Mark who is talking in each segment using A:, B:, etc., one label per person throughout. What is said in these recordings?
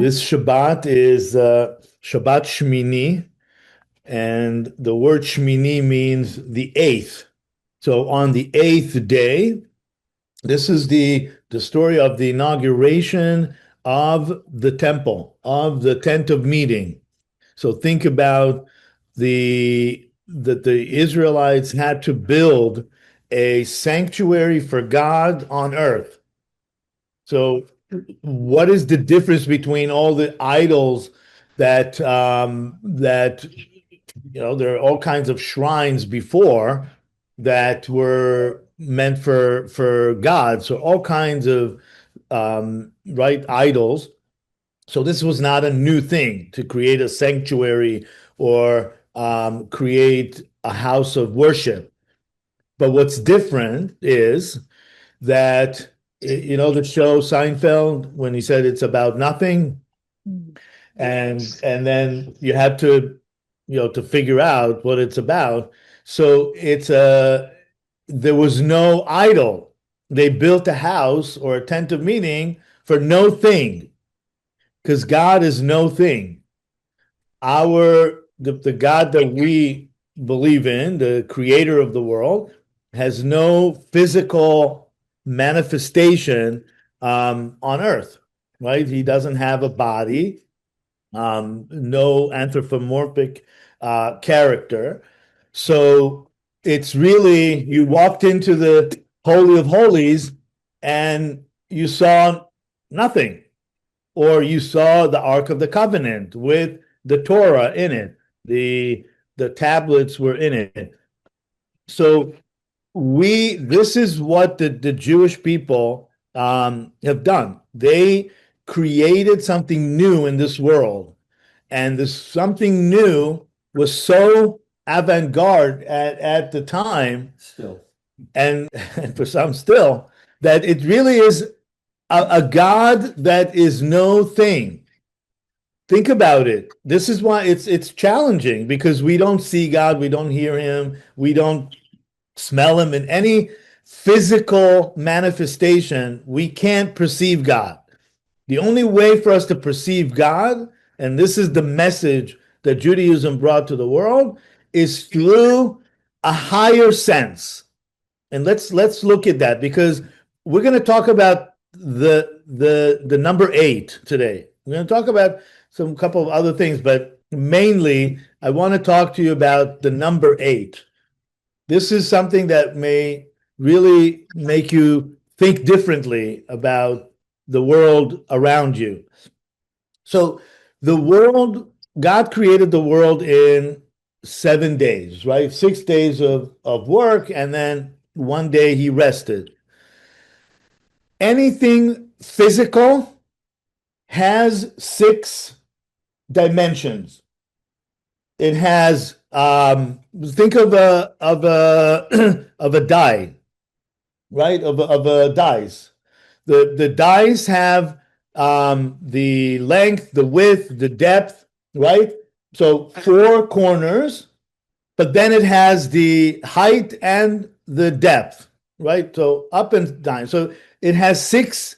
A: This Shabbat is Shabbat Shmini, and the word Shmini means the eighth. So on the eighth day, this is the story of the inauguration of the temple, of the tent of meeting. So think about that the Israelites had to build a sanctuary for God on earth. So what is the difference between all the idols that there are all kinds of shrines before that were meant for God, so all kinds of idols. So this was not a new thing to create a sanctuary or create a house of worship. But what's different is that, the show Seinfeld, when he said it's about nothing, and then you have to to figure out what it's about. So there was no idol. They built a house or a tent of meeting for no thing, because God is no thing. The God that we believe in, the creator of the world, has no physical manifestation on earth, right? He doesn't have a body, no anthropomorphic character. So it's really, you walked into the Holy of Holies and you saw nothing, or you saw the Ark of the Covenant with the Torah in it. The tablets were in it. So this is what the Jewish people have done. They created something new in this world, and this something new was so avant-garde at the time,
B: Still.
A: and for some still, that it really is a God that is no thing. Think about it. This is why it's challenging, because we don't see God, we don't hear him, we don't smell him in any physical manifestation. We can't perceive God. The only way for us to perceive God, and this is the message that Judaism brought to the world, is through a higher sense. And let's look at that, because we're going to talk about the number 8 today. We're going to talk about some couple of other things, but mainly I want to talk to you about the number 8. This is something that may really make you think differently about the world around you. So God created the world in 7 days, right? 6 days of work, and then one day he rested. Anything physical has 6 dimensions. It has think of a die, right? Of a dice. The dice have the length, the width, the depth, right? So 4 corners, but then it has the height and the depth, right? So up and down. So it has 6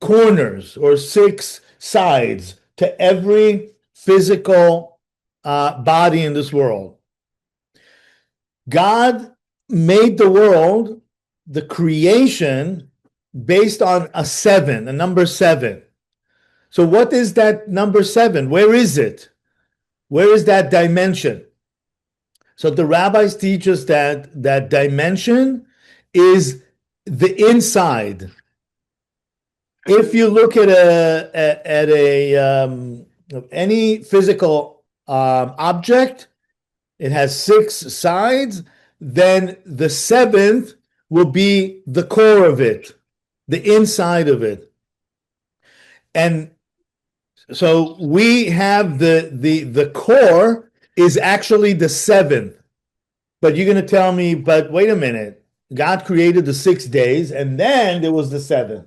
A: corners or 6 sides to every physical body in this world. God made the world, the creation, based on a number 7. So what is that number 7? Where is it? Where is that dimension? So the rabbis teach us that dimension is the inside. If you look at any physical object, it has 6 sides, then the 7th will be the core of it, the inside of it. And so we have the core is actually the 7th. But you're going to tell me, but wait a minute, God created the 6 days and then there was the 7th.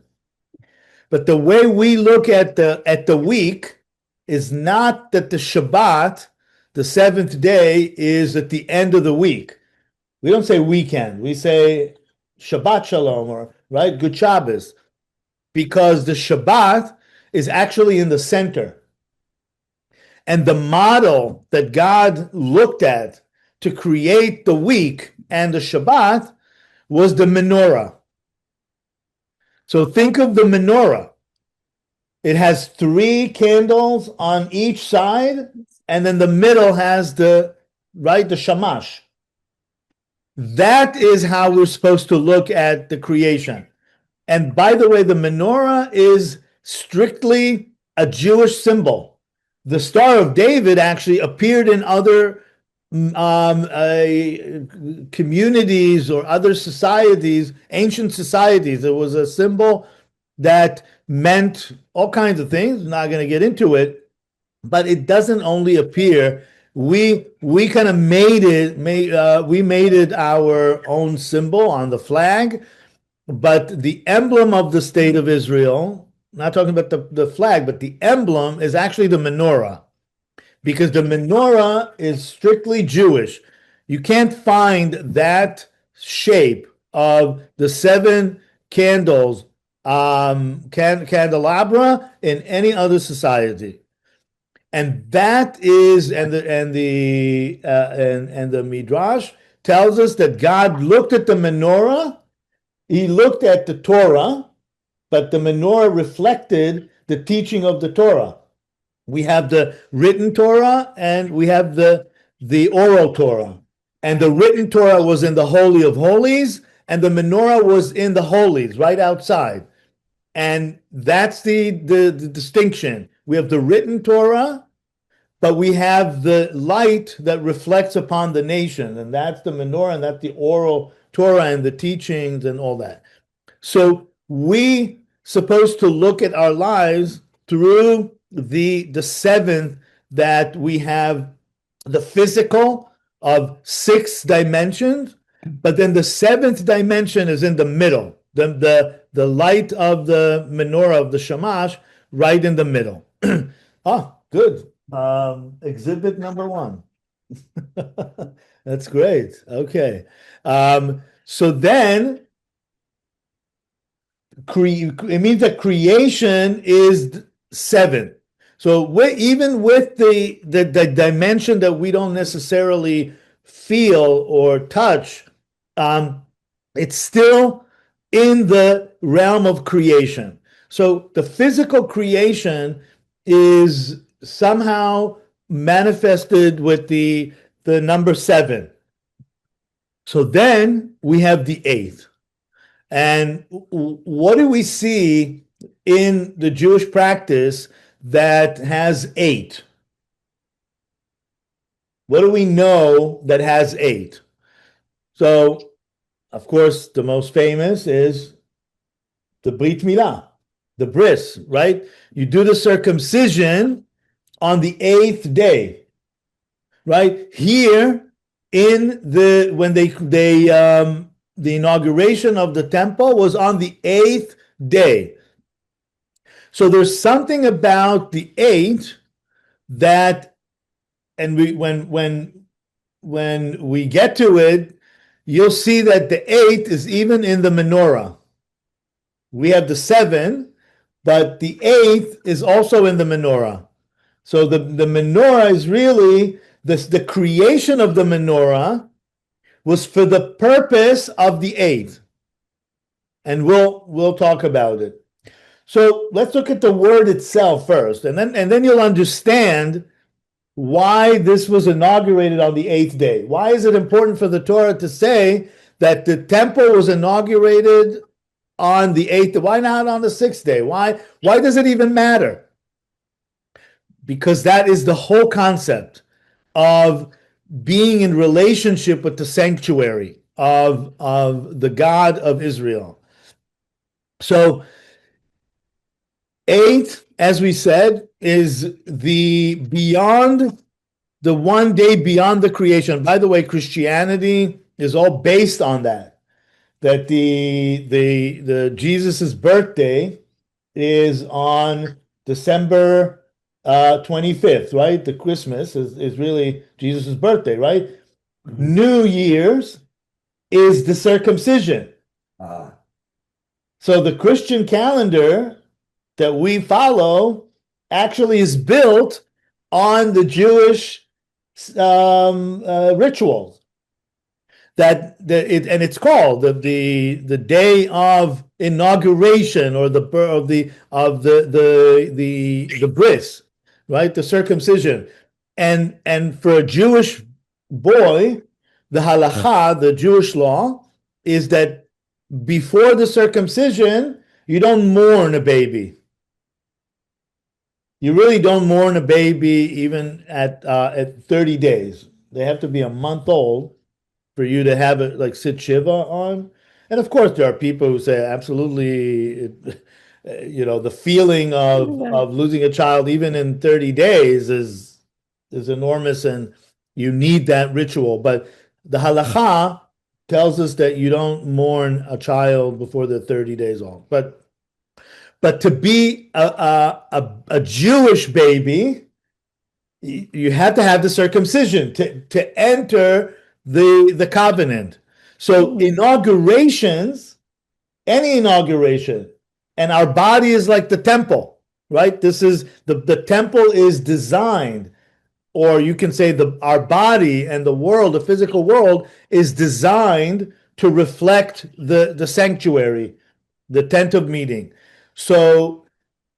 A: But the way we look at the week is not that the Shabbat, the 7th day, is at the end of the week. We don't say weekend. We say Shabbat Shalom, or right, Good Shabbos, because the Shabbat is actually in the center. And the model that God looked at to create the week and the Shabbat was the menorah. So think of the menorah. It has 3 candles on each side, and then the middle has the shamash. That is how we're supposed to look at the creation. And by the way, the menorah is strictly a Jewish symbol. The Star of David actually appeared in other communities or other societies, ancient societies. It was a symbol that meant all kinds of things. I'm not going to get into it, but it doesn't only appear. We kind of made it our own symbol on the flag, but the emblem of the state of Israel, not talking about the flag, but the emblem is actually the menorah, because the menorah is strictly Jewish. You can't find that shape of the 7 candles, candelabra in any other society. And that is, and the Midrash tells us that God looked at the menorah. He looked at the Torah, but the menorah reflected the teaching of the Torah. We have the written Torah and we have the oral Torah. And the written Torah was in the Holy of Holies, and the menorah was in the Holies, right outside. And that's the distinction. We have the written Torah, but we have the light that reflects upon the nation, and that's the menorah, and that's the oral Torah and the teachings and all that. So we supposed to look at our lives through the 7th, that we have the physical of 6 dimensions, but then the 7th dimension is in the middle, the light of the menorah of the shamash right in the middle. Good. Exhibit number 1. That's great. Okay. So then it means that creation is 7. So even with the dimension that we don't necessarily feel or touch, it's still in the realm of creation. So the physical creation is somehow manifested with the number 7. So then we have the 8th. And what do we see in the Jewish practice that has 8? What do we know that has 8? So, of course, the most famous is the Brit Milah, the bris, right? You do the circumcision on the 8th day, right? Here in the inauguration of the temple was on the 8th day. So there's something about the 8th that, and when we get to it, you'll see that the 8th is even in the menorah. We have the 7, but the 8th is also in the menorah. So the menorah is really the creation of the menorah was for the purpose of the 8th. And we'll talk about it. So let's look at the word itself first, and then you'll understand why this was inaugurated on the 8th day. Why is it important for the Torah to say that the temple was inaugurated on the 8th? Why not on the 6th day? Why does it even matter? Because that is the whole concept of being in relationship with the sanctuary of the God of Israel. So 8, as we said, is the beyond the one day beyond the creation. By the way, Christianity is all based on that the Jesus's birthday is on December 25th, right? The Christmas is really Jesus's birthday, right? New Year's is the circumcision. So the Christian calendar that we follow actually is built on the Jewish rituals. And it's called the day of inauguration, or the bris, right? The circumcision, and for a Jewish boy, the halacha, the Jewish law, is that before the circumcision, you don't mourn a baby. You really don't mourn a baby even at 30 days. They have to be a month old for you to have it like sit shiva on. And of course, there are people who say absolutely, the feeling of losing a child even in 30 days is enormous, and you need that ritual. But the halacha tells us that you don't mourn a child before they're 30 days old. But to be a Jewish baby, you have to have the circumcision to enter the covenant. So inaugurations, any inauguration, and our body is like the temple, right? This is the temple is designed, or you can say our body and the world, the physical world, is designed to reflect the sanctuary, the tent of meeting. So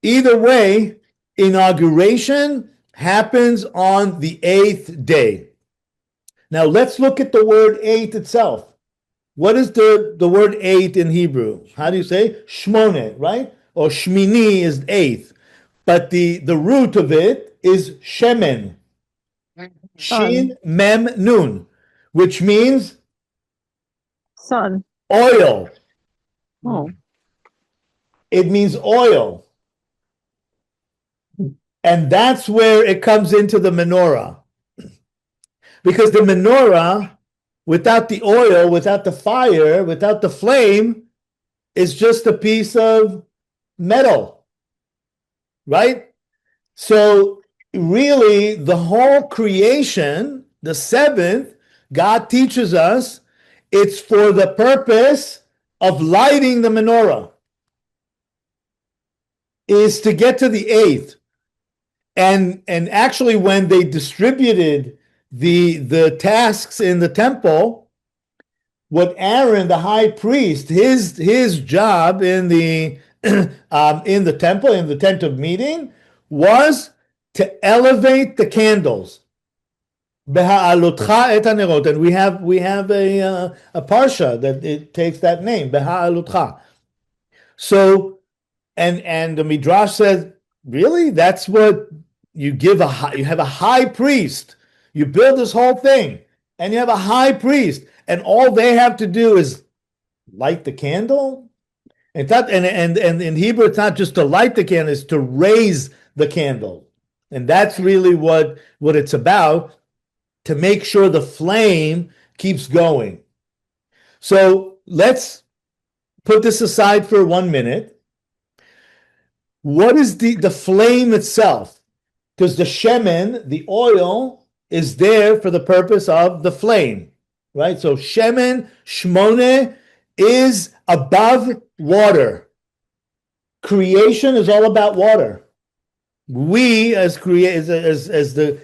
A: either way, inauguration happens on the 8th day. Now let's look at the word 8 itself. What is the word 8 in Hebrew? How do you say? Shmone, right? Or Shmini is 8th. But the root of it is shemen. Shin, mem, nun, which means
B: sun,
A: oil.
B: Oh.
A: It means oil. And that's where it comes into the menorah. Because the menorah, without the oil, without the fire, without the flame, is just a piece of metal, right? So really, the whole creation, the 7th, God teaches us it's for the purpose of lighting the menorah, is to get to the 8th. And actually, when they distributed the tasks in the temple, what Aaron, the high priest, his job in the temple, in the tent of meeting, was to elevate the candles. Beha'alutcha et hanerot, and we have a parsha that it takes that name, Beha'alutcha. So, and the Midrash says, really, that's what you give you have a high priest. You build this whole thing, and you have a high priest, and all they have to do is light the candle. And in Hebrew, it's not just to light the candle; it's to raise the candle, and that's really what it's about, to make sure the flame keeps going. So let's put this aside for 1 minute. What is the flame itself? Because the shemen, the oil, is there for the purpose of the flame, right? So shemen, shmone, is above water. Creation is all about water. We, as the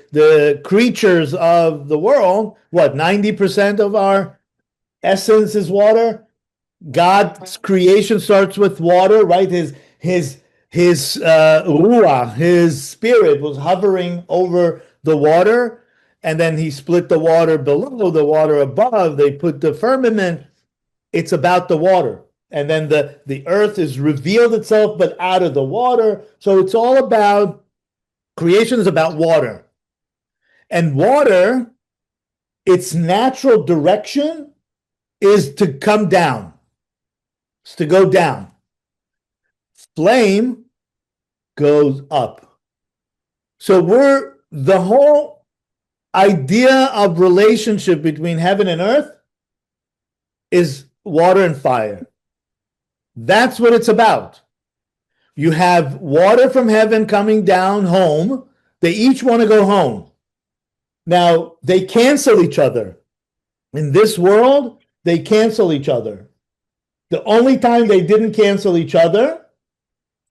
A: creatures of the world, 90% of our essence is water. God's creation starts with water, right? His ruach, his spirit, was hovering over the water, and then he split the water below, the water above. They put the firmament. It's about the water. And then the earth is revealed itself, but out of the water. So it's all about, creation is about water. And water, its natural direction is to come down. It's to go down. Flame goes up. So the whole idea of relationship between heaven and earth is water and fire. That's what it's about. You have water from heaven coming down home. They each want to go home. Now, they cancel each other. In this world, they cancel each other. The only time they didn't cancel each other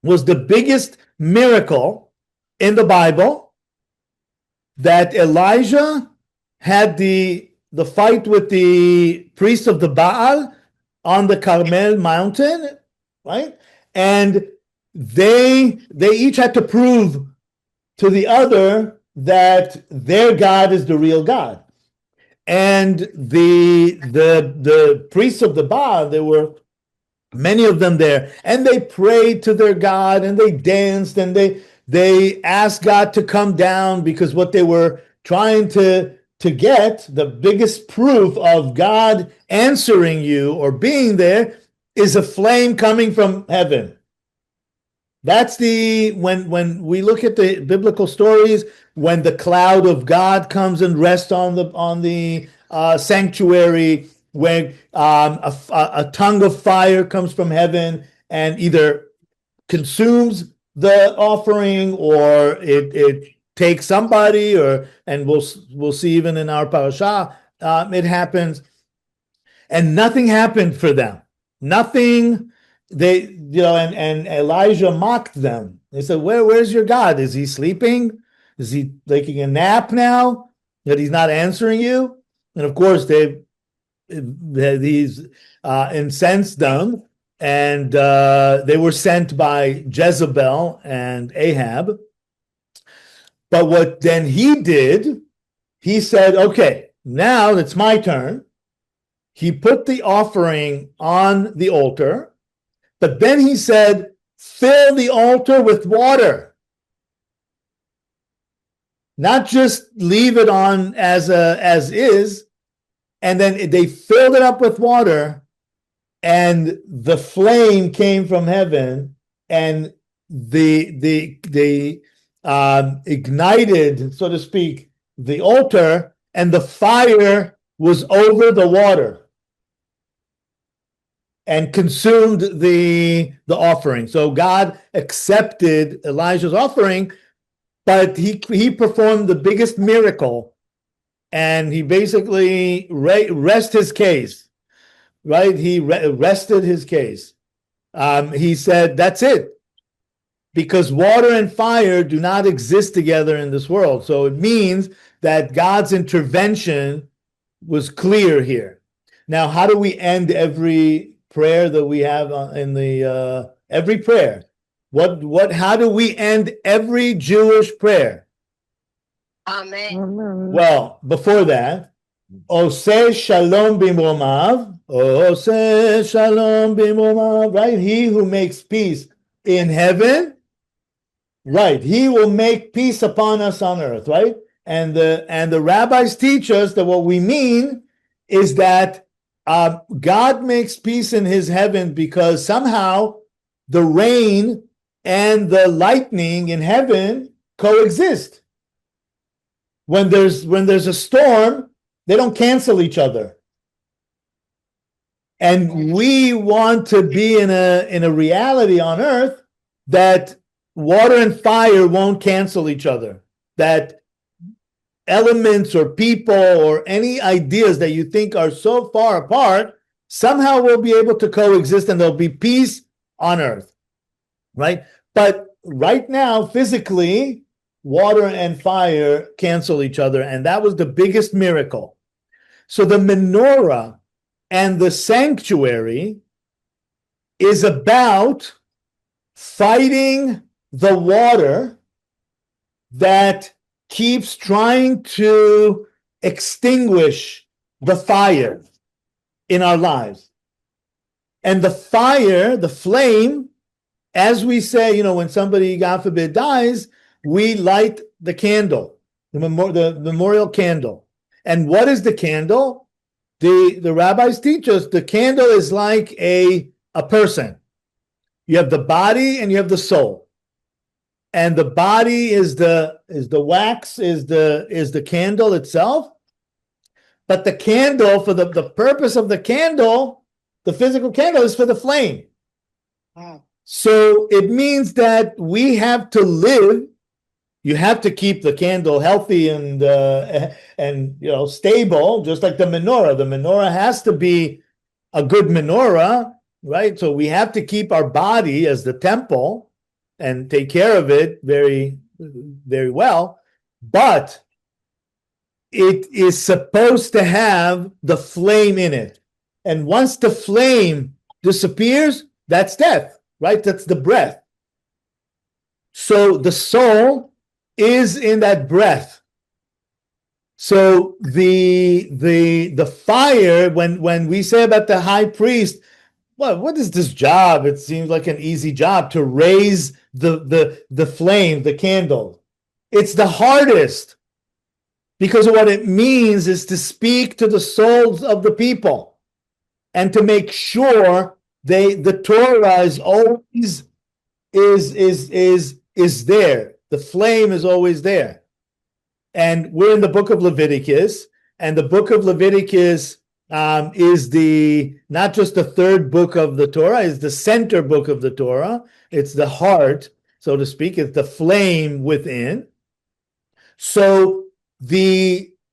A: was the biggest miracle in the Bible, that Elijah had the fight with the priest of the Baal on the Carmel mountain, right? And they each had to prove to the other that their God is the real God. And the priests of the Baal, there were many of them there, and they prayed to their God, and they danced, and they asked God to come down, because what they were trying to get, the biggest proof of God answering you or being there, is a flame coming from heaven. That's when we look at the biblical stories, when the cloud of God comes and rests on the sanctuary, when a tongue of fire comes from heaven and either consumes the offering, or it takes somebody, and we'll see even in our parasha, it happens, and nothing happened for them. Nothing. And Elijah mocked them. They said, where's your God? Is he sleeping? Is he taking a nap now that he's not answering you? And of course, these incensed them, and they were sent by Jezebel and Ahab. But what then he did, he said, okay, now it's my turn. He put the offering on the altar, but then he said, fill the altar with water. Not just leave it on as is. And then they filled it up with water, and the flame came from heaven, and they ignited, so to speak, the altar, and the fire was over the water and consumed the offering. So God accepted Elijah's offering, but he performed the biggest miracle, and he basically rested his case, right? He rested his case. He said, that's it, because water and fire do not exist together in this world. So it means that God's intervention was clear here. Now, how do we end every prayer that we have in the every prayer? How do we end every Jewish prayer?
C: Amen.
A: Well, before that, Oseh Shalom Bimromav, Oseh Shalom Bimromav, right? He who makes peace in heaven, right? He will make peace upon us on earth, right? And the rabbis teach us that what we mean is that God makes peace in his heaven because somehow the rain and the lightning in heaven coexist. When there's a storm, they don't cancel each other. And we want to be in a reality on earth that water and fire won't cancel each other, that elements or people or any ideas that you think are so far apart somehow will be able to coexist, and there'll be peace on earth, right? But right now, physically, water and fire cancel each other, and that was the biggest miracle. So the menorah and the sanctuary is about fighting the water that keeps trying to extinguish the fire in our lives. And the fire, the flame, as we say, when somebody, God forbid, dies, we light the candle, the memorial candle. And what is the candle? The rabbis teach us the candle is like a person. You have the body and you have the soul. And the body is the wax, is the candle itself. But the candle, for the purpose of the candle, the physical candle, is for the flame.
C: Wow.
A: So it means that we have to live. You have to keep the candle healthy and stable, just like the menorah. The menorah has to be a good menorah, right? So we have to keep our body as the temple, and take care of it very, very well. But it is supposed to have the flame in it. And once the flame disappears, that's death, right? That's the breath. So the soul is in that breath. So the fire, when we say about the high priest, well, what is this job? It seems like an easy job to raise the flame, the candle. It's the hardest, because what it means is to speak to the souls of the people and to make sure the Torah is always is there. The flame is always there. And we're in the book of Leviticus, and the book of Leviticus is not just the third book of the Torah, is the center book of the Torah. It's the heart, so to speak. It's the flame within. So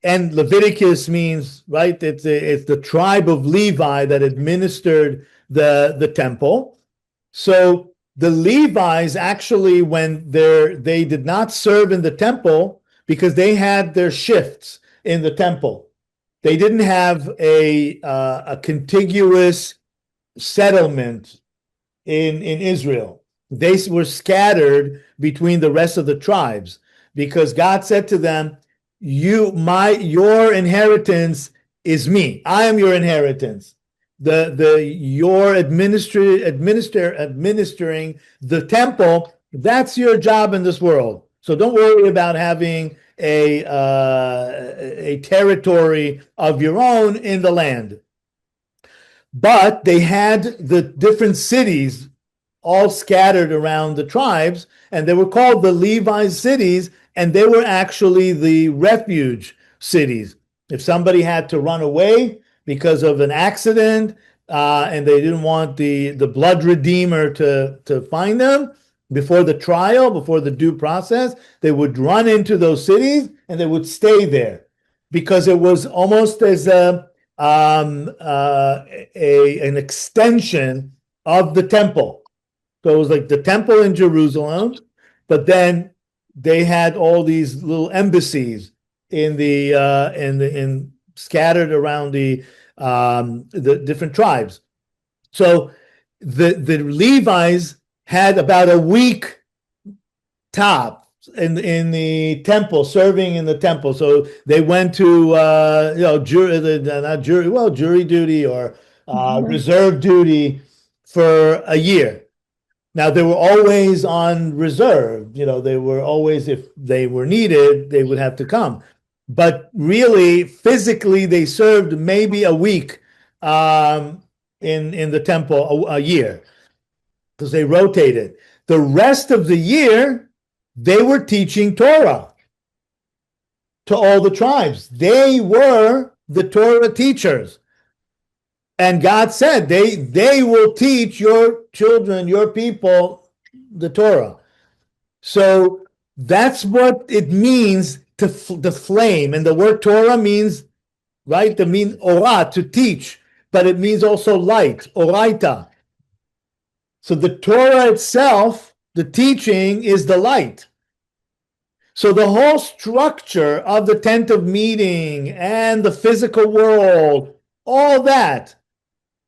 A: and Leviticus means, right, it's the tribe of Levi that administered the temple. So the Levites actually, when they did not serve in the temple because they had their shifts in the temple. They didn't have a contiguous settlement in Israel. They were scattered between the rest of the tribes, because God said to them, your inheritance is me. I am your inheritance. Your administering the temple, that's your job in this world. So don't worry about having a territory of your own in the land. But they had the different cities all scattered around the tribes, and they were called the Levi cities, and they were actually the refuge cities. If somebody had to run away because of an accident, and they didn't want the blood redeemer to find them before the trial, before the due process, they would run into those cities and they would stay there, because it was almost as an extension of the temple. So it was like the temple in Jerusalem, but then they had all these little embassies in scattered around the different tribes. So the Levites had about a week top in the temple, serving in the temple. So they went to jury duty or reserve duty for a year. Now, they were always on reserve. They were always, if they were needed, they would have to come. But really, physically, they served maybe a week in the temple a year, because they rotated. The rest of the year, they were teaching Torah to all the tribes. They were the Torah teachers. And God said, they will teach your children, your people, the Torah. So that's what it means the flame. And the word Torah means, right, to mean orah, to teach, but it means also light, oraita. So the Torah itself, the teaching, is the light. So the whole structure of the tent of meeting and the physical world, all that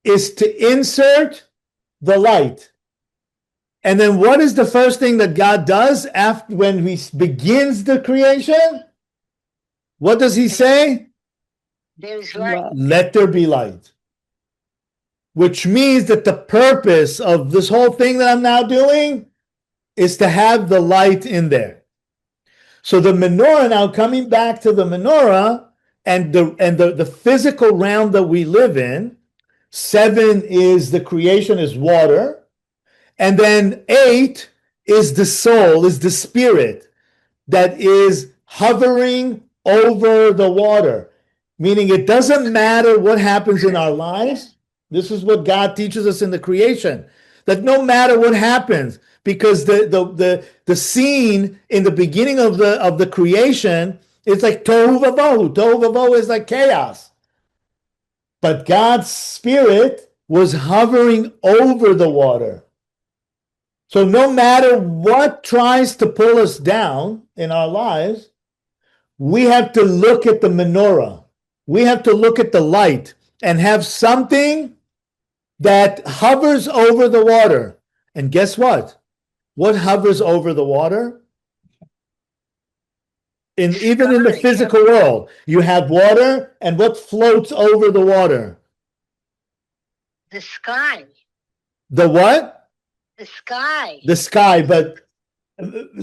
A: is to insert the light. And then what is the first thing that God does after when he begins the creation? What does he say?
C: There's light.
A: Let there be light. Which means that the purpose of this whole thing that I'm now doing is to have the light in there. So the menorah, now coming back to the menorah and the physical realm that we live in, 7 is the creation, is water. And then 8 is the soul, is the spirit that is hovering over the water. Meaning it doesn't matter what happens in our lives. This is what God teaches us in the creation. That no matter what happens, because the scene in the beginning of the creation is like tohu vavohu. Tohu vavohu is like chaos. But God's spirit was hovering over the water. So no matter what tries to pull us down in our lives, we have to look at the menorah. We have to look at the light and have something that hovers over the water. And guess what? What hovers over the water? Even in the physical world, you have water, and what floats over the water?
C: The sky.
A: The what?
C: The sky.
A: The sky, but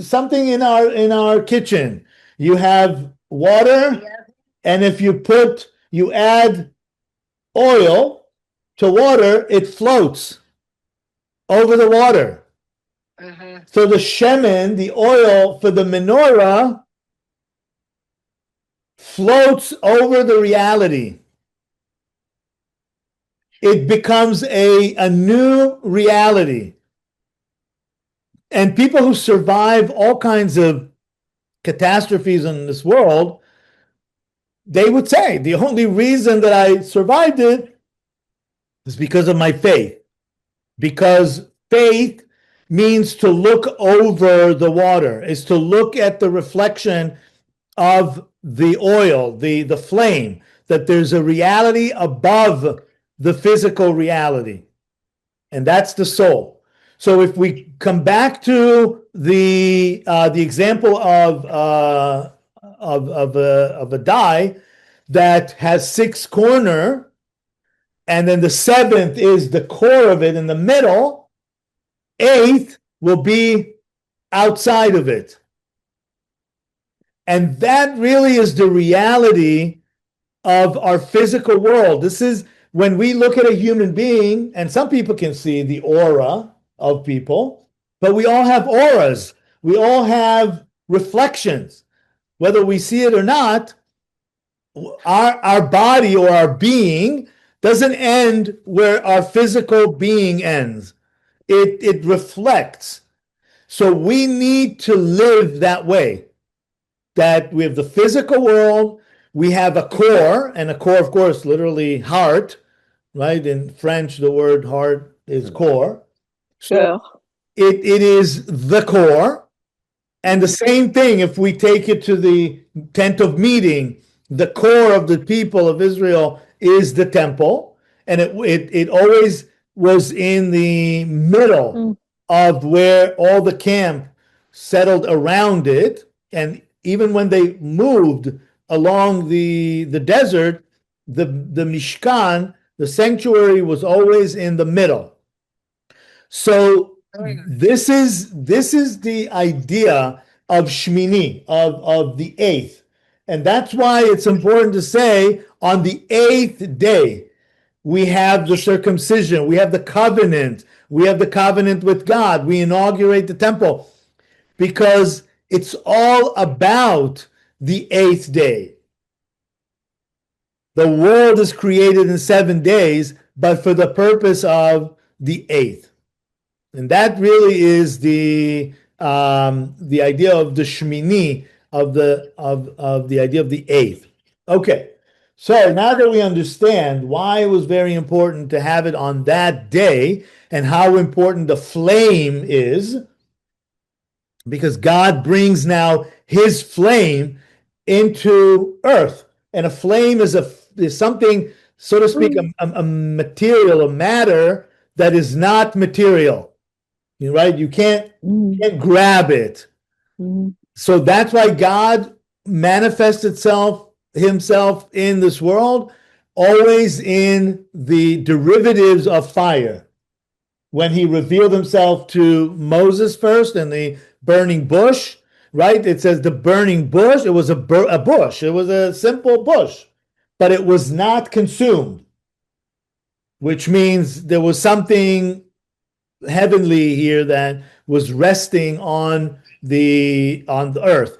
A: something in our kitchen. You have water,
C: Yeah.
A: and if you add oil to water, it floats over the water.
C: Mhm.
A: So the shemen, the oil for the menorah, floats over the reality. It becomes a new reality. And people who survive all kinds of catastrophes in this world, they would say the only reason that I survived it is because of my faith. Because faith means to look over the water, is to look at the reflection of the oil, the flame, that there's a reality above the physical reality. And that's the soul. So if we come back to the example of a die that has 6 corners, and then the 7th is the core of it in the middle, 8th will be outside of it. And that really is the reality of our physical world. This is when we look at a human being, and some people can see the aura of people, but we all have auras. We all have reflections. Whether we see it or not, our body or our being doesn't end where our physical being ends. It reflects. So we need to live that way. That we have the physical world, we have a core, and a core, of course, literally heart, right? In French, the word heart is core. So
B: Yeah.
A: it is the core. And the same thing, if we take it to the tent of meeting, the core of the people of Israel is the temple. And it always was in the middle of where all the camp settled around it. And even when they moved along the desert, the Mishkan, the sanctuary, was always in the middle. So this is the idea of Shmini, of the 8th. And that's why it's important to say on the 8th day, we have the circumcision, we have the covenant with God, we inaugurate the temple, because it's all about the 8th day. The world is created in 7 days, but for the purpose of the 8th. And that really is the idea of the Shmini, of the idea of the 8th. Okay, so now that we understand why it was very important to have it on that day and how important the flame is, because God brings now His flame into earth, and a flame is something, so to speak, a material, a matter that is not material. Right? You can't grab it. So that's why God manifests himself in this world, always in the derivatives of fire. When he revealed himself to Moses first in the burning bush, right? It says the burning bush, it was a bush. It was a simple bush, but it was not consumed, which means there was something heavenly here that was resting on the earth.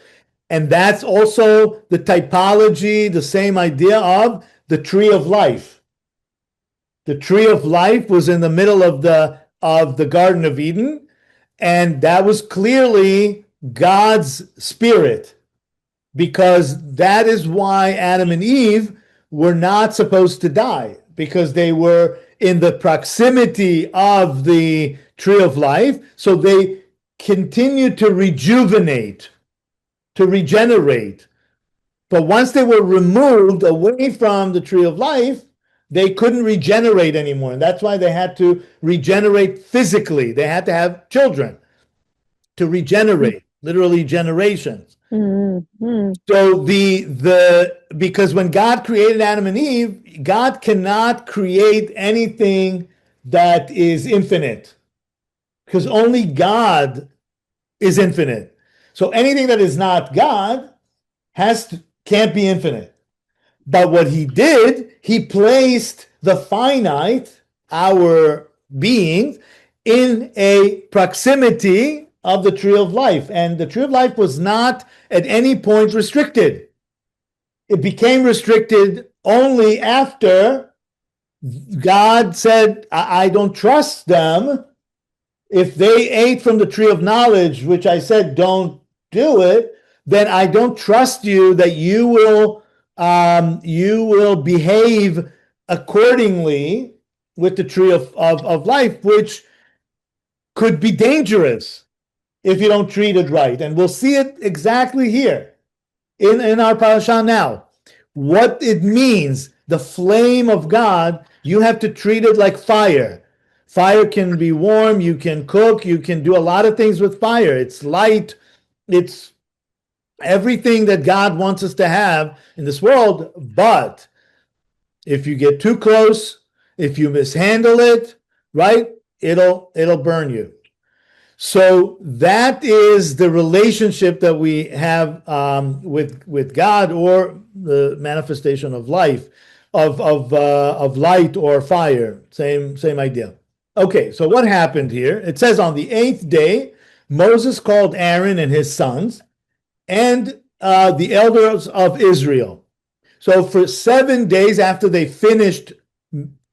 A: And that's also the typology, the same idea of the tree of life. The tree of life was in the middle of the Garden of Eden, and that was clearly God's spirit, because that is why Adam and Eve were not supposed to die, because they were in the proximity of the tree of life, so they continue to rejuvenate, to regenerate. But once they were removed away from the tree of life, they couldn't regenerate anymore. And that's why they had to regenerate physically. They had to have children to regenerate, literally generations.
B: Mm-hmm.
A: So because when God created Adam and Eve, God cannot create anything that is infinite, because only God is infinite. So anything that is not God can't be infinite. But what he did, he placed the finite, our beings, in a proximity of the tree of life. And the tree of life was not at any point restricted. It became restricted only after God said, I don't trust them. If they ate from the tree of knowledge, which I said don't do it, then I don't trust you that you will behave accordingly with the tree of life, which could be dangerous if you don't treat it right. And we'll see it exactly here in our parasha now. What it means, the flame of God, you have to treat it like fire. Fire can be warm, you can cook, you can do a lot of things with fire. It's light, it's everything that God wants us to have in this world. But if you get too close, if you mishandle it, right, it'll burn you. So that is the relationship that we have with God, or the manifestation of life, of light or fire. Same idea. Okay, so what happened here? It says on the 8th day, Moses called Aaron and his sons and the elders of Israel. So for 7 days after they finished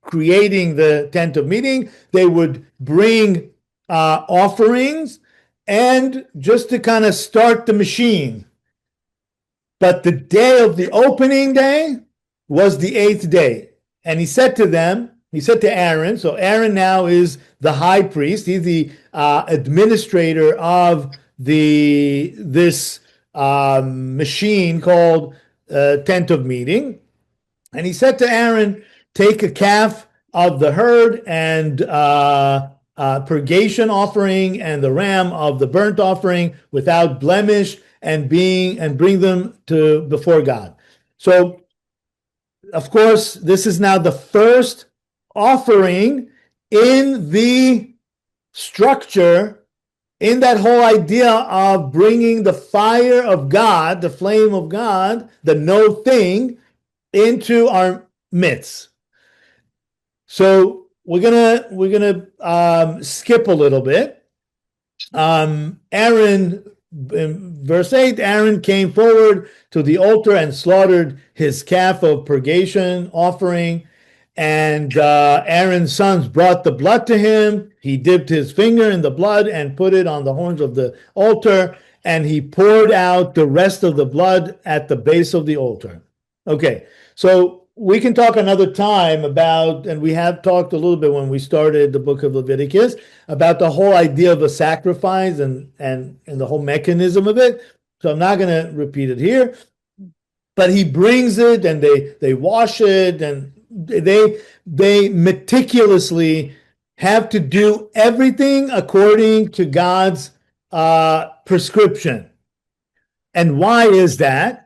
A: creating the tent of meeting, they would bring offerings, and just to kind of start the machine. But the day of the opening day was the 8th day. And he said to Aaron, so Aaron now is the high priest. He's the administrator of this machine called tent of meeting. And he said to Aaron, take a calf of the herd and purgation offering and the ram of the burnt offering without blemish, and bring them to before God. So, of course, this is now the first offering in the structure, in that whole idea of bringing the fire of God, the flame of God, the no thing, into our midst. So we're gonna skip a little bit. Aaron, in verse 8, Aaron came forward to the altar and slaughtered his calf of purgation offering, and Aaron's sons brought the blood to him. He dipped his finger in the blood and put it on the horns of the altar, and he poured out the rest of the blood at the base of the altar. Okay, so we can talk another time about, and we have talked a little bit when we started the book of Leviticus, about the whole idea of a sacrifice and the whole mechanism of it. So I'm not going to repeat it here. But he brings it, and they wash it, and they meticulously have to do everything according to God's prescription. And why is that?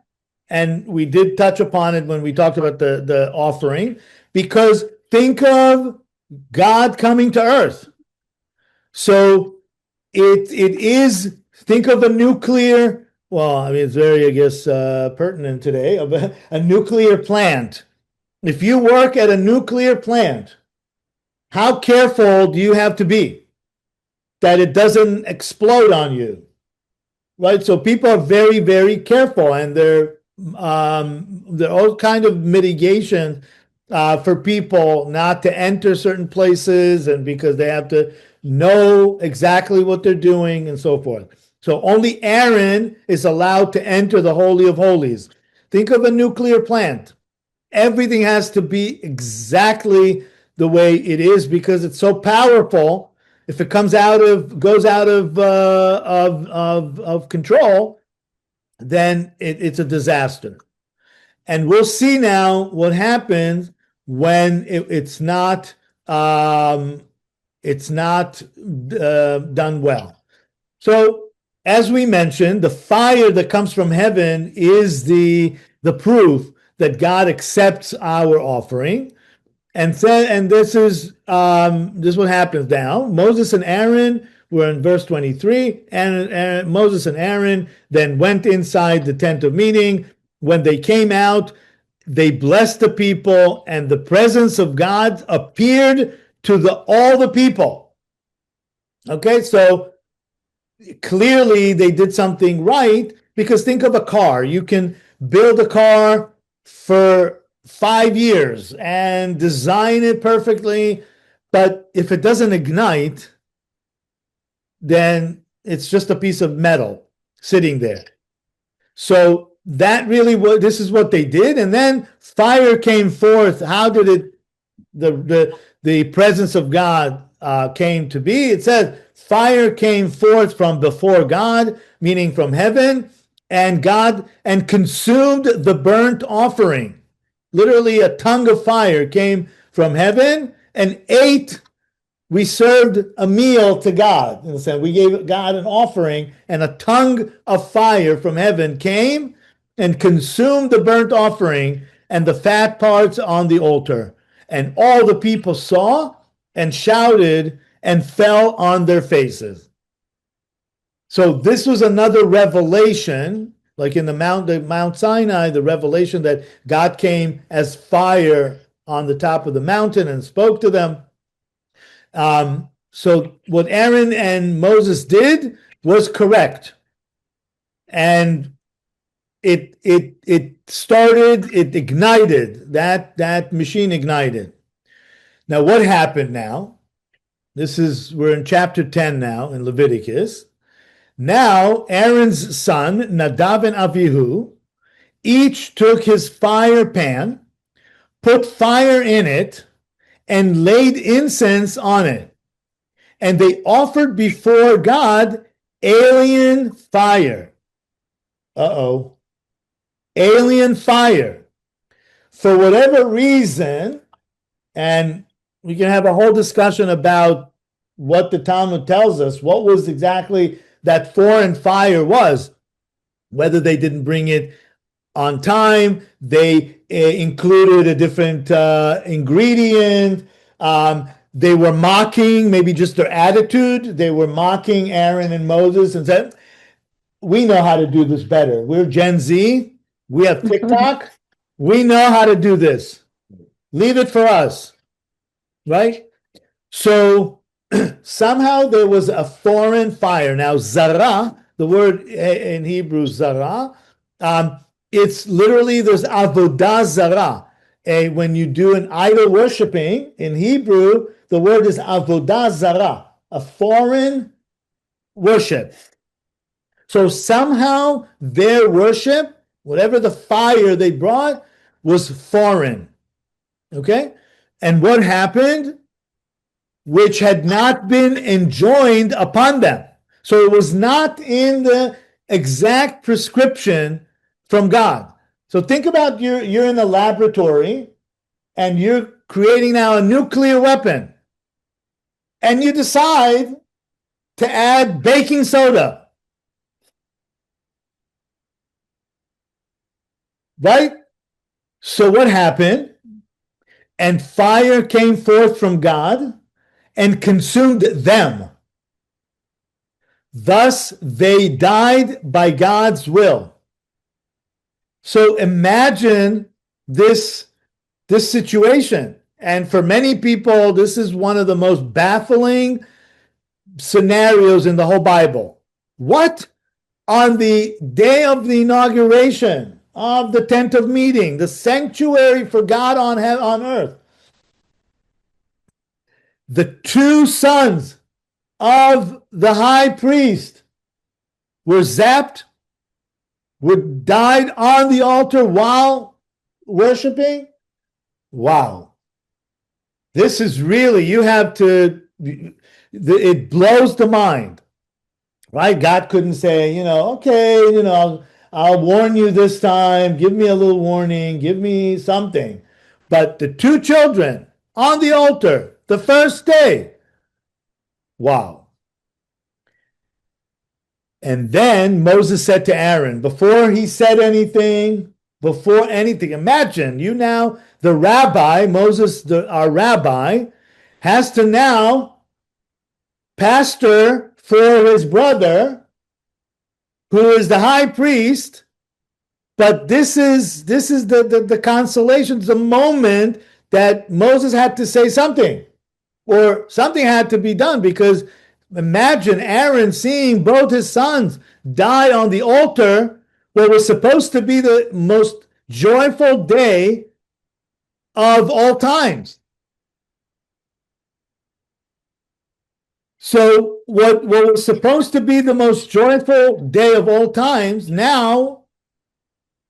A: And we did touch upon it when we talked about the offering, because think of God coming to earth. So it is, think of a nuclear, well, I mean, it's very, I guess, pertinent today, of a nuclear plant. If you work at a nuclear plant, how careful do you have to be that it doesn't explode on you? Right? So people are very, very careful, and they're all kind of mitigation for people not to enter certain places, and because they have to know exactly what they're doing and so forth. So only Aaron is allowed to enter the Holy of Holies. Think of a nuclear plant. Everything has to be exactly the way it is, because it's so powerful. if it goes out of control, then it's a disaster. And we'll see now what happens when it's not done well. So, as we mentioned, the fire that comes from heaven is the proof that God accepts our offering. And this is what happens now. Moses and Aaron were in verse 23, and Moses and Aaron then went inside the tent of meeting. When they came out, they blessed the people, and the presence of God appeared to all the people. Okay, so clearly they did something right, because think of a car. You can build a car for 5 years and design it perfectly, but if it doesn't ignite, then it's just a piece of metal sitting there. So this is what they did, and then fire came forth. How did the presence of God came to be? It says fire came forth from before God, meaning from heaven, and consumed the burnt offering. Literally, a tongue of fire came from heaven and ate. We served a meal to God. In a sense, we gave God an offering, and a tongue of fire from heaven came and consumed the burnt offering and the fat parts on the altar. And all the people saw and shouted and fell on their faces. So this was another revelation, like in the Mount Sinai, the revelation that God came as fire on the top of the mountain and spoke to them. So what Aaron and Moses did was correct. And it ignited, that machine ignited. Now, what happened now? We're in chapter 10 now in Leviticus. Now, Aaron's son, Nadav and Avihu, each took his fire pan, put fire in it, and laid incense on it. And they offered before God alien fire. Alien fire. For whatever reason, and we can have a whole discussion about what the Talmud tells us, what was exactly that foreign fire was, whether they didn't bring it on time, they included a different ingredient, they were mocking, maybe just their attitude, they were mocking Aaron and Moses and said, we know how to do this better. We're Gen Z, we have TikTok, we know how to do this. Leave it for us, right? So somehow there was a foreign fire. Now, zara, the word in Hebrew, zara, it's literally, there's avodah zara. When you do an idol worshiping, in Hebrew, the word is avodah zara, a foreign worship. So somehow their worship, whatever the fire they brought, was foreign. Okay? And what happened? Which had not been enjoined upon them. So it was not in the exact prescription from God. So think about you're in the laboratory and you're creating now a nuclear weapon. And you decide to add baking soda. Right? So what happened? And fire came forth from God and consumed them. Thus they died by God's will. So imagine this situation. And for many people, this is one of the most baffling scenarios in the whole Bible. What? On the day of the inauguration of the tent of meeting, the sanctuary for God on earth, the two sons of the high priest were zapped, died on the altar while worshiping. Wow. This is really, you have to it blows the mind, right? God couldn't say, okay, I'll warn you this time, give me a little warning, give me something. But the two children on the altar, the first day, wow. And then Moses said to Aaron, before he said anything, imagine the rabbi, Moses, our rabbi, has to now pastor for his brother, who is the high priest. But this is the consolation, the moment that Moses had to say something, or something had to be done, because imagine Aaron seeing both his sons die on the altar, what was supposed to be the most joyful day of all times. So what was supposed to be the most joyful day of all times, now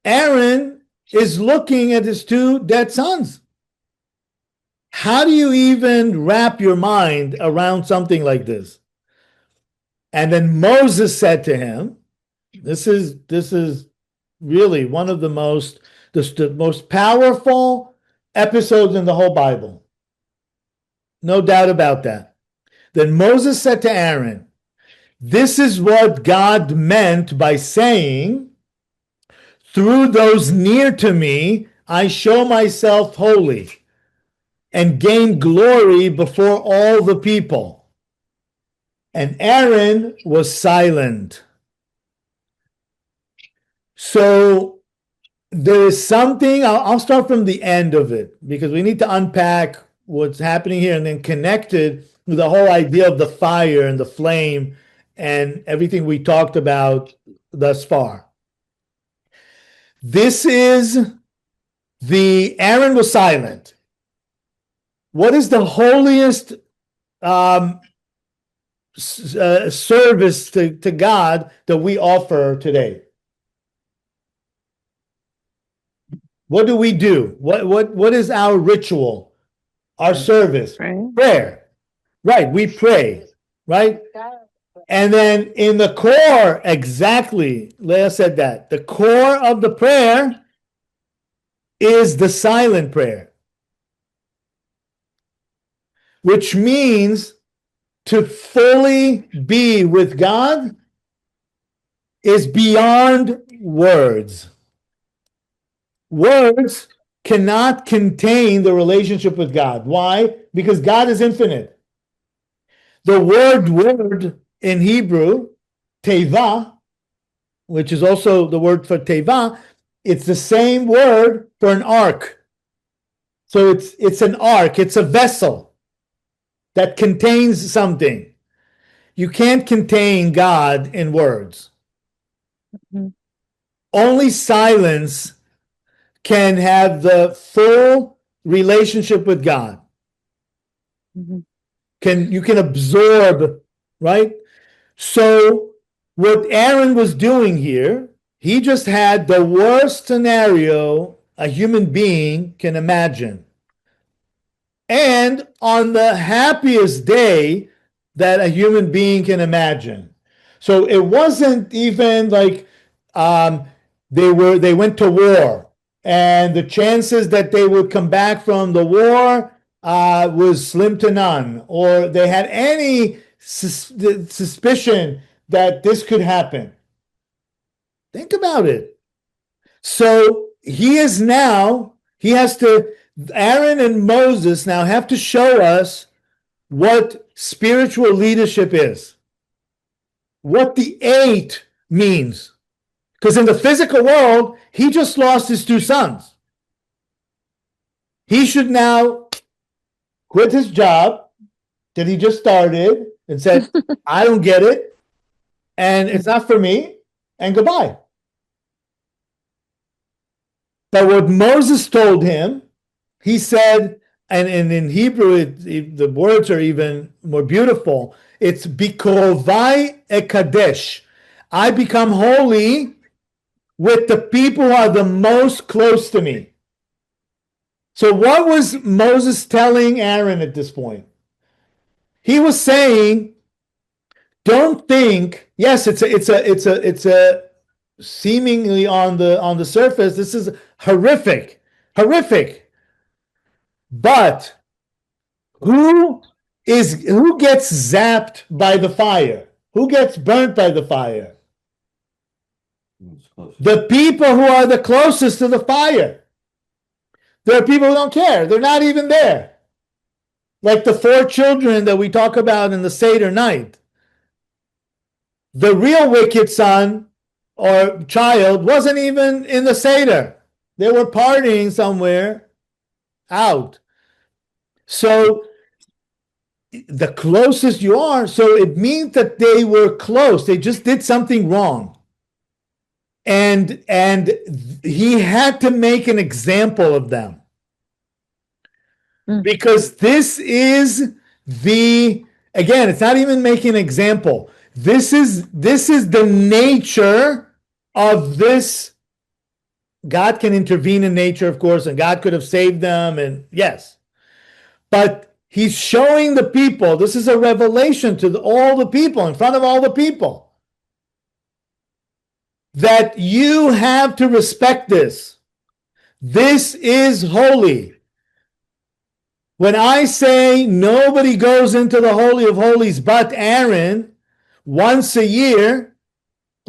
A: Aaron is looking at his two dead sons. How do you even wrap your mind around something like this? And then Moses said to him, this is really one of the most powerful episodes in the whole Bible. No doubt about that. Then Moses said to Aaron, this is what God meant by saying, through those near to me, I show myself holy and gain glory before all the people. And Aaron was silent. So there is something, I'll start from the end of it, because we need to unpack what's happening here and then connect it with the whole idea of the fire and the flame and everything we talked about thus far. This is Aaron was silent. What is the holiest service to God that we offer today? What do we do? What is our ritual? Our service? Prayer. Right, we pray, right? And then in the core, exactly, Leah said that. The core of the prayer is the silent prayer, which means to fully be with God is beyond words. Words cannot contain the relationship with God. Why? Because God is infinite. The word in Hebrew, teva, which is also the word for teva, it's the same word for an ark. So it's an ark, it's a vessel that contains something. You can't contain God in words. Mm-hmm. Only silence can have the full relationship with God. Mm-hmm. You can absorb, right? So what Aaron was doing here, he just had the worst scenario a human being can imagine. And on the happiest day that a human being can imagine. So it wasn't even like they went to war, and the chances that they would come back from the war was slim to none, or they had any suspicion that this could happen. Think about it. So Aaron and Moses now have to show us what spiritual leadership is, what the 8 means. Because in the physical world, he just lost his 2 sons. He should now quit his job that he just started and said, I don't get it, and it's not for me, and goodbye. But what Moses told him, he said, and in Hebrew, the words are even more beautiful. It's bikorovai ekadesh. I become holy with the people who are the most close to me. So what was Moses telling Aaron at this point? he was saying, don't think, yes, it's a seemingly on the surface, this is horrific. But who gets zapped by the fire? Who gets burnt by the fire? The people who are the closest to the fire. There are people who don't care. They're not even there. Like the 4 children that we talk about in the Seder night. The real wicked son or child wasn't even in the Seder. They were partying somewhere out. So the closest you are, so it means that they were close. They just did something wrong. And he had to make an example of them. Because this is again, it's not even making an example. This is the nature of this. God can intervene in nature, of course, and God could have saved them, and yes. But he's showing the people, this is a revelation to all the people, in front of all the people, that you have to respect this. This is holy. When I say nobody goes into the Holy of Holies but Aaron once a year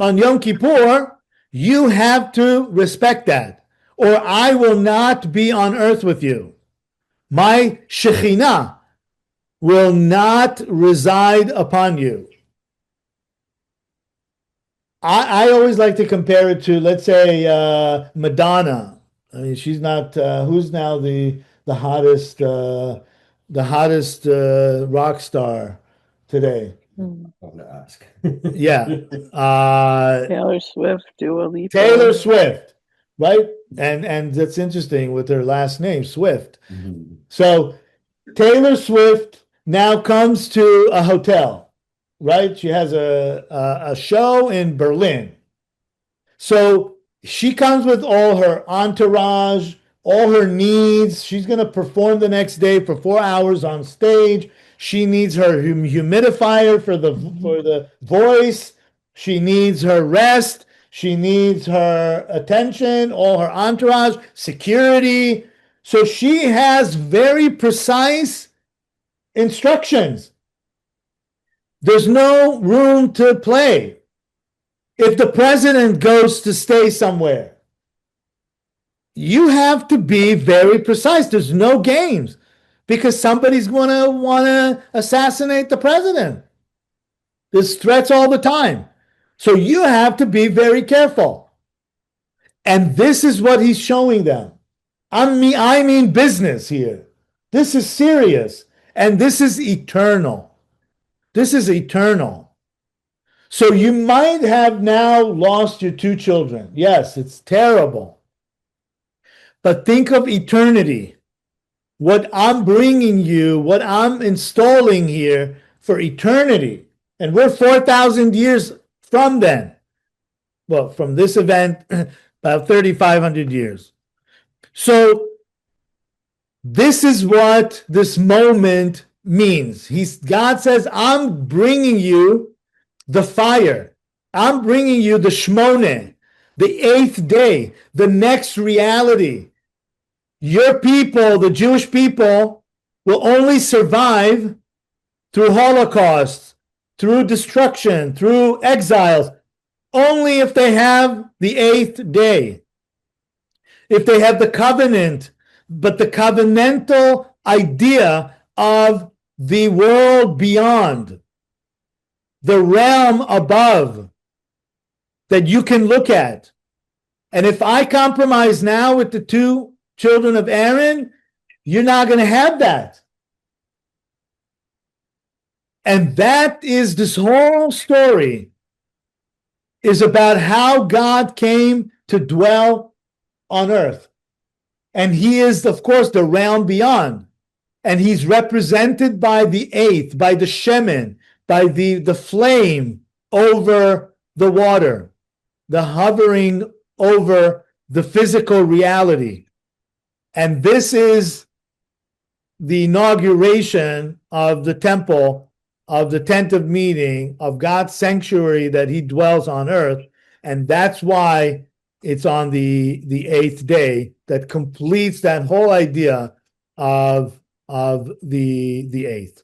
A: on Yom Kippur, you have to respect that, or I will not be on earth with you. My Shekhinah will not reside upon you. I always like to compare it to, let's say, Madonna. I mean, she's not, who's now the hottest rock star today?
D: I'm gonna ask.
A: Yeah.
B: Taylor Swift, Dua Lipa.
A: Taylor Swift, right? And that's interesting with her last name, Swift.
D: Mhm.
A: So Taylor Swift now comes to a hotel, right? She has a show in Berlin. So she comes with all her entourage, all her needs. She's going to perform the next day for 4 hours on stage. She needs her humidifier for the voice. She needs her rest. She needs her attention, all her entourage, security. So she has very precise instructions. There's no room to play. If the president goes to stay somewhere, you have to be very precise. There's no games because somebody's going to want to assassinate the president. There's threats all the time. So you have to be very careful. And this is what he's showing them. I mean business here. This is serious. And this is eternal. This is eternal. So you might have now lost your 2 children. Yes, it's terrible. But think of eternity. What I'm bringing you, what I'm installing here for eternity. And we're 4,000 years from then. Well, from this event, about 3,500 years. So this is what this moment means. God says, I'm bringing you the fire. I'm bringing you the Shmoneh, the 8th day, the next reality. Your people, the Jewish people, will only survive through holocausts, through destruction, through exiles, only if they have the 8th day. If they have the covenant, but the covenantal idea of the world beyond, the realm above that you can look at. And if I compromise now with the 2 children of Aaron, you're not going to have that. And that is this whole story is about how God came to dwell on earth. And he is, of course, the realm beyond. And he's represented by the 8th, by the shemen, by the flame over the water, the hovering over the physical reality. And this is the inauguration of the temple of the tent of meeting, of God's sanctuary that he dwells on earth. And that's why it's on the eighth day that completes that whole idea of the eighth.